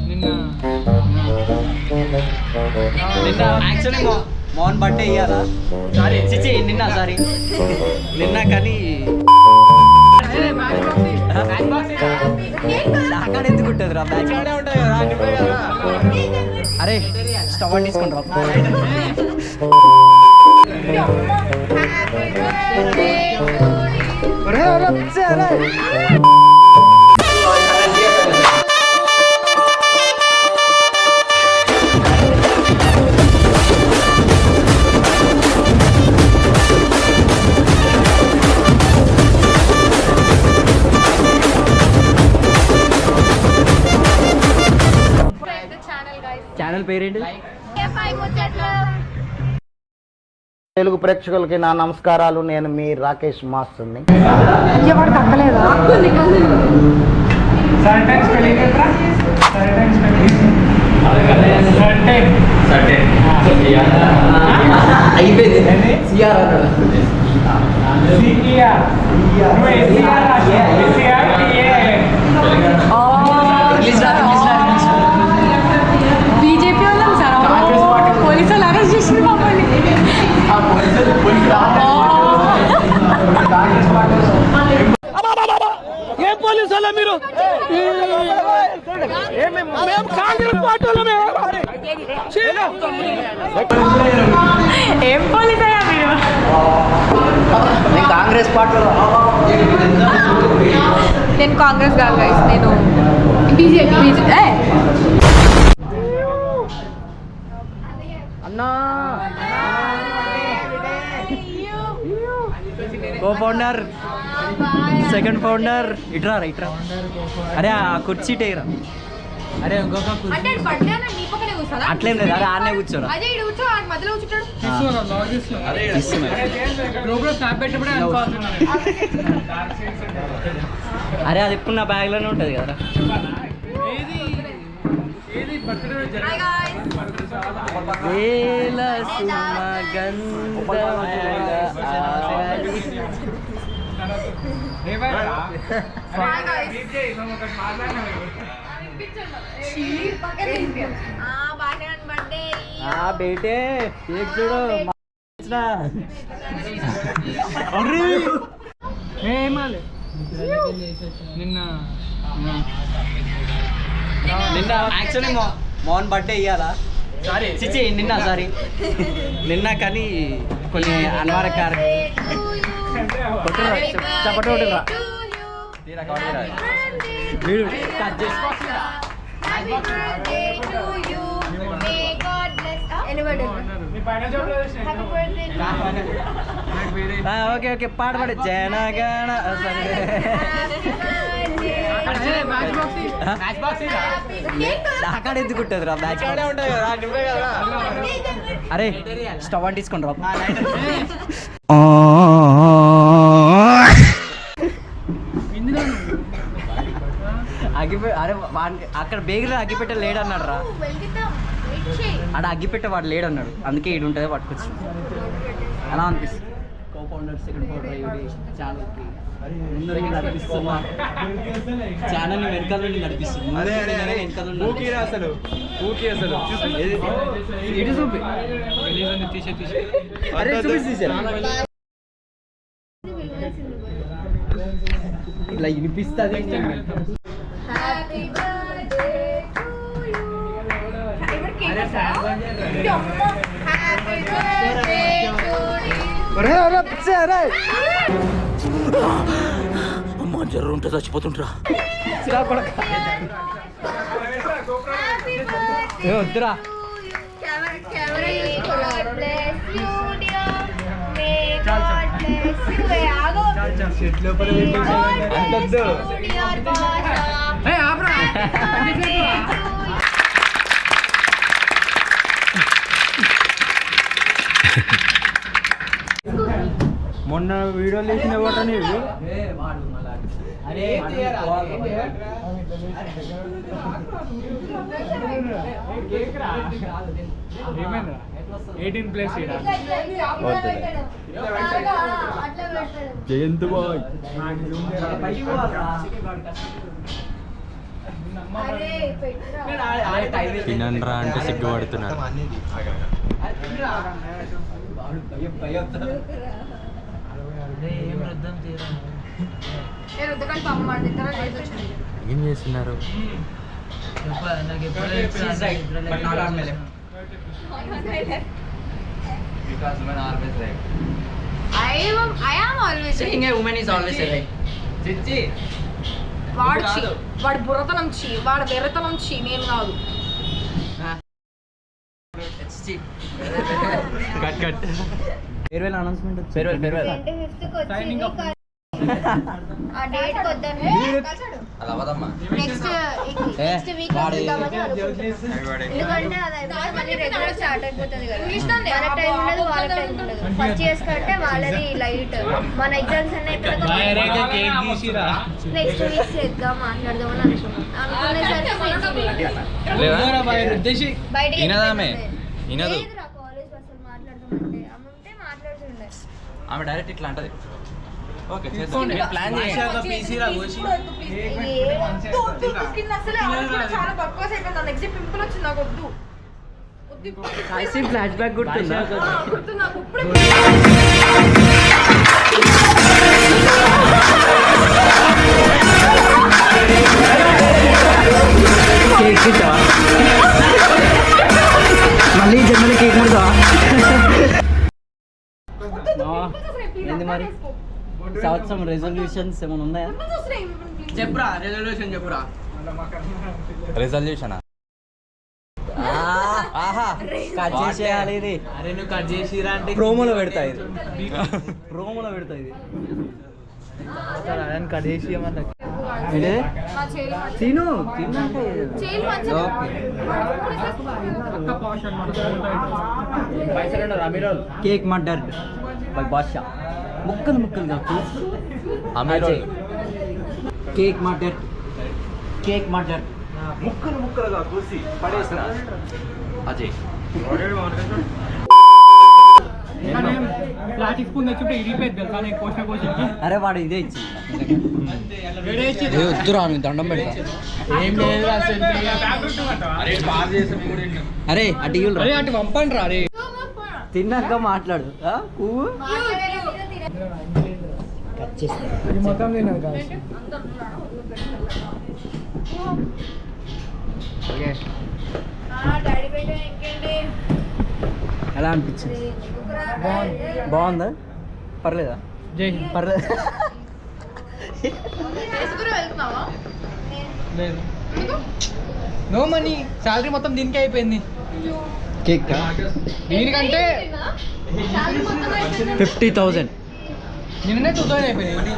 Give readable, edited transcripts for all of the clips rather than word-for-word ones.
నిన్న actually Mohan birthday ఇయ్యాలా sorry చిచి నిన్న కానీ అక్కడ ఎందుకు ఉంటుంది రా బ్యాచ్ ఉంటుంది కదా. అరే స్టవ్ తీసుకుంటారా ఛానల్ పేరేంటి? తెలుగు ప్రేక్షకులకి నా నమస్కారాలు. నేను మీ రాకేష్ మాస్టర్ని. బీజేపీ వాళ్ళం సార్, పోలీసులు అరెస్ట్ చేసిన పాపండి. ఏ పోలీసు వాళ్ళ మీరు? కాంగ్రెస్ పార్టీ ఏం పోలీస్ అయ్యా మీరు? కాంగ్రెస్ పార్టీ. నేను కాంగ్రెస్ కాదు గైస్, నేను బీజేపీ. అన్నా కో ఫౌండర్, సెకండ్ ఫౌండర్. ఇట్రా అరే ఆ కుర్చీ టేరా. అరే ఇంకొక అట్లేం లేదు. అరే ఆడనే కూర్చోరా. అరే అది ఇప్పుడు నా బ్యాగ్ లోనే ఉంటది కదా. బేటే కేక్ చూడు. నిన్న యాక్చువల్లీ మోహన్ బర్త్డే ఇయ్యాలా చిచి నిన్న కానీ కొన్ని అనివార్య చప్పటోటిరా ఓకే ఓకే పాట పాడే జనగణ. అక్కడ ఎందుకు ఉంటుంది రా బ్యాచ్ ఉంటుంది కదా. అరే స్టవ్ తీసుకుంటారా? అరే అక్కడ బేగిలో అగ్గిపెట్ట లేడన్నాడు రా. ఆడ అగ్గిపెట్ట వాడు లేడన్నాడు, అందుకే ఈడు ఉంటుంది పట్టుకొచ్చి. అలా అనిపిస్తుంది. కో ఫౌండర్, సెకండ్ ఫౌండర్ ఛానల్కి ముందరికి నడిపిస్తున్నా. ఛానల్ని వెనకాల నుండి నడిపిస్తుంది. అసలు ఇటు చూపి. అరే చూపిస్తారా ఇట్లా వినిపిస్తుంది. అమ్మా జ్వరం ఉంటే చచ్చిపోతుంటారా? వద్దురా. మొన్న వీడియోలు వేసిన వాట నీవు ఏమైందా 18+ జయంత్ బాయ్ తినండ్రా అంటే సిగ్గుపడుతున్నాడు. ఏం చేస్తున్నారు? వాడు బుర్రతనం చీ, వాడు వెర్రతనం చీ, నేను కాదు. Cut cut. Farewell announcement farewell ఆ డేట్ కొద్దాను అలా అవదమ్మా. నెక్స్ట్ వీక్ వద్దామని అనుకుంటున్నాను. ఎందుకంటే అది అయిపోతే మళ్ళీ రెగ్యులర్ స్టార్ట్ అయిపోతుంది కదా. మన టైం ఉండదు, వాళ్ళ టైం ఉండదు. ఫస్ట్ ఇయర్స్ కంటే వాళ్ళది లైట్. మన ఎగ్జామ్స్ అన్నీ అయిపోయాక నెక్స్ట్ వీక్ చేద్దాం, మాట్లాడదామని అనుకున్నాం. అనుకునేసరికి బయటికి కాలేజ్ అసలు మాట్లాడదామంటే అమ్మ ఉంటే మాట్లాడుతుండే. ఆమె డైరెక్ట్ ఇట్లా అంటది. ఓకే ప్లాన్ చాలా తక్కువ సెట్ ఉంది. నెక్స్ట్ పింపుల్ వచ్చింది, నాకు వద్దు. ఫ్లాష్ బ్యాక్ గుర్తుందా? గుర్తు నాకు ఇప్పుడే. కేక్ తింటావా? మళ్ళీ జన్మలో కేక్ ముడతావా? ఏంది మరి సంవత్సరం రెజల్యూషన్స్ ఏమైనా ఉన్నాయా? చెప్పురా రెజల్యూషన్ చెప్పురా. రెజల్యూషన్ కట్ చేసేయాలి ఇది. అరే నువ్వు కట్ చేసిరా అంటే ప్రోమోలో పెడతా ఇది. ప్రోమోలో పెడతా ఇది. కట్ చేసి ఏమన్నా తిను తిన్నాక కేక్ మర్డర్ బై బాషా. ముక్కలు ముక్కలుగా అమీరోల్. కేక్ మర్డర్, కేక్ మర్డర్ ముక్కలు ముక్కలుగా కూసి పడేసిన అజయ్. అరే వాడు ఇదే ఇచ్చింది. వద్దురా నువ్వు దండం పెడతా. అరే అటు అటు పంపండి రా. అరే తిన్నాక మాట్లాడు. పువ్వు ఎలా అనిపించింది? బాగుందా? పర్లేదా? పర్లేదు. నో మనీ, శాలరీ మొత్తం దీనికే అయిపోయింది. కేక్ దీనికంటే 50,000. నిన్ననే 2,000 అయిపోయింది.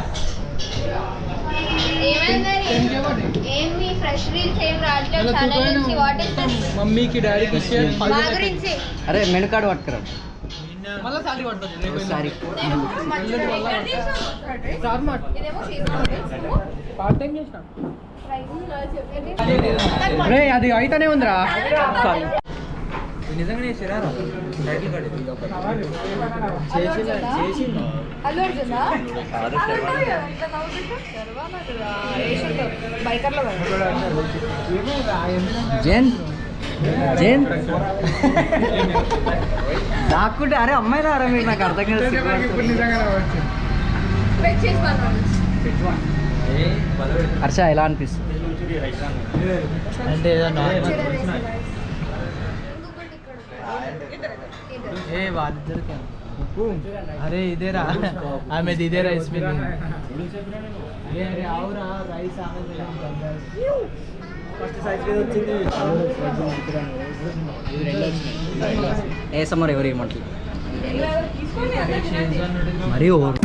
ఏమి ఫ్రెష్ రీల్స్ ఏం రావట్లేదు ఛానల్ నుంచి. What is this? మమ్మీకి డాడీకి మా గురించి అరే మెను కార్డు పట్టుకురా. మళ్ళీ శాలరీ పడుతుంది. సారీ పార్ట్ టైం చేసిన అది అయితేనే ఉందిరా. సారీ నిజంగానే చేసారా? అల్లు అర్జునా? బైకర్లో జైన్ జైన్ దాక్కుంటే అరే అమ్మాయి రారా మీరు? నాకు అర్థం కాదు. హర్ష ఎలా అనిపిస్తుంది? అంటే ఏదన్నా వాళ్ళిద్దరికి అరే ఇదేరా ఆమెది, ఇదేరా స్పెల్లింగ్. ఏ సమ్మర్ ఎవరు ఏమంటారు మరి ఓవర్.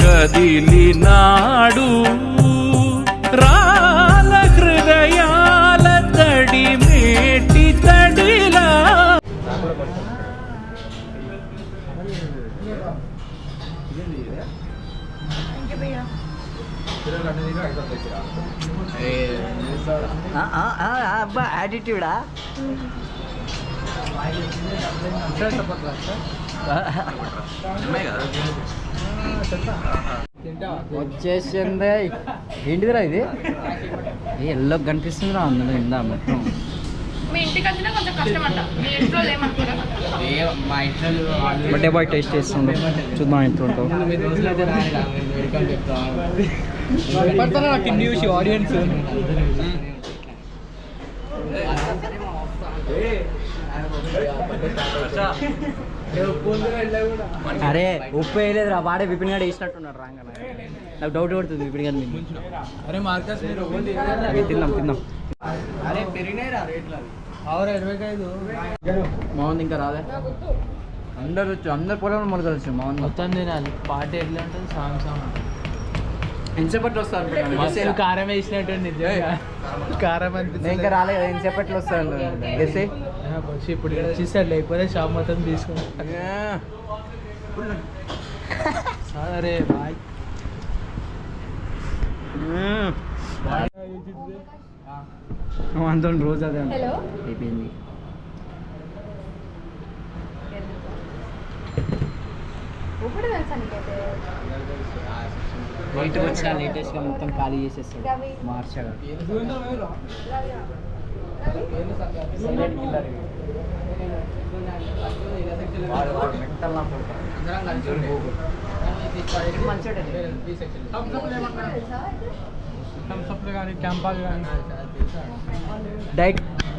కదిలినాడు రాల హృదయాల తడి మేటి తడిలా అబ్బా యాటిట్యూడా వచ్చేసింది. ఏంటిదిరా ఇది? ఎల్లో కనిపిస్తుందిరా అందులో ఇందా మొత్తం. మీ ఇంటికి వచ్చినా కొంచెం కష్టం అంట. మీ ఇంట్లో లేమనుకోరా? మా ఇంట్లో బర్త్డే బాయ్ టేస్ట్ చేస్తుండే. చూద్దాం ఇంట్లో ఉంటావు. చూసి ఆడియన్స్ అరే ఉప్పు వేయలేదురా, వాడే విపిన్ గారు వేసినట్టున్నాడు రాగా. నాకు డౌట్ పడుతుంది విపిన్ గారు. అరే మార్కస్ మీరు తిందాం. అరే పెరిగినాయి రా రేట్లు. ఆరు 25 బాగుంది. ఇంకా రాలే. అందరు పొలంలో మొదలు వచ్చి బాగుంది. మొత్తం తినాలి. పాట ఎట్లా ఉంటుంది? సాంగ్ ఎంతసేపట్లో వస్తారు? మస్తు కారం వేసినట్టు నిజంగా కారం అనిపిస్తుంది. ఇంకా రాలే కదా, ఎంతసేపట్లో వస్తారు? ఇప్పుడు వచ్చేసాడు, లేకపోతే షాప్ మొత్తం తీసుకుని. సరే బాయ్. అంత రోజు అదే హలో అయిపోయింది. ఇప్పుడు తెలుసా నీకైతే లేట్గా వచ్చిన లేటెస్ట్గా మొత్తం ఖాళీ చేసేస్తాడు మార్చగా. కానీ క్యాంపాలు కానీ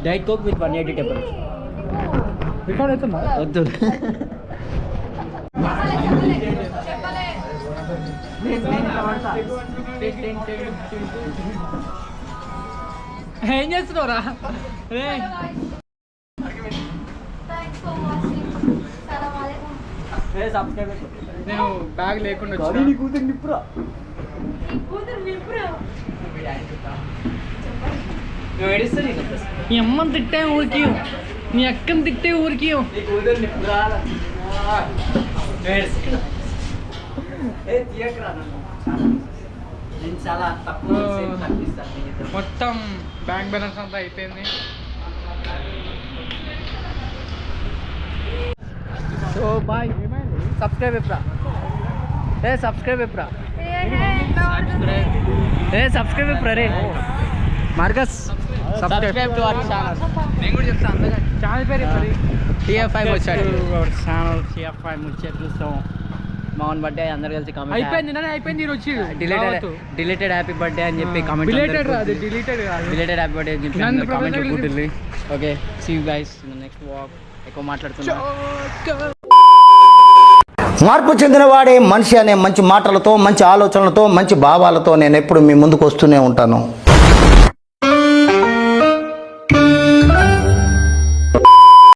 diet coke with 180 temper. Record అవుతుందా? వద్దు. ఏం చేస్తున్నావురా? నేను బ్యాగ్ లేకుండా నీ అమ్మని తిట్టే ఊరికి, నీ అక్కని తిట్టే ఊరికి. చాలా తక్కువ తగ్గిస్తాను. మొత్తం బ్యాంక్ బ్యాలెన్స్ అంతా అయిపోయింది. So bye. సబ్స్క్రైబ్ ఎప్పుడా? సబ్స్క్రైబ్ ఎప్పుడా? సబ్స్క్రైబ్ ఎప్పుడా రే Marcus? Subscribe to our channel. నేను కూడా చెప్తాను అందరూ. ఛానల్ పేరు చెప్పండి. TF5 వచ్చాడు. ఛానల్ TF5 ముచ్చట్లు. సో మౌన్ బర్త్డే అందరు కలిసి కామెంట్ అయిపోయింది. అయిపోయింది. వచ్చి డిలీటెడ్ హ్యాపీ బర్త్డే అని చెప్పి కామెంట్. డిలీటెడ్ హ్యాపీ బర్త్డే అని చెప్పి కామెంట్ కొట్టింది. Okay, see you guys in the next walk. ఎక్కువ మాట్లాడుతున్నా. మార్పు చెందినవాడే మనిషి అనే మంచి మాటలతో, మంచి ఆలోచనలతో, మంచి భావాలతో నేను ఎప్పుడు మీ ముందుకు వస్తూనే ఉంటాను.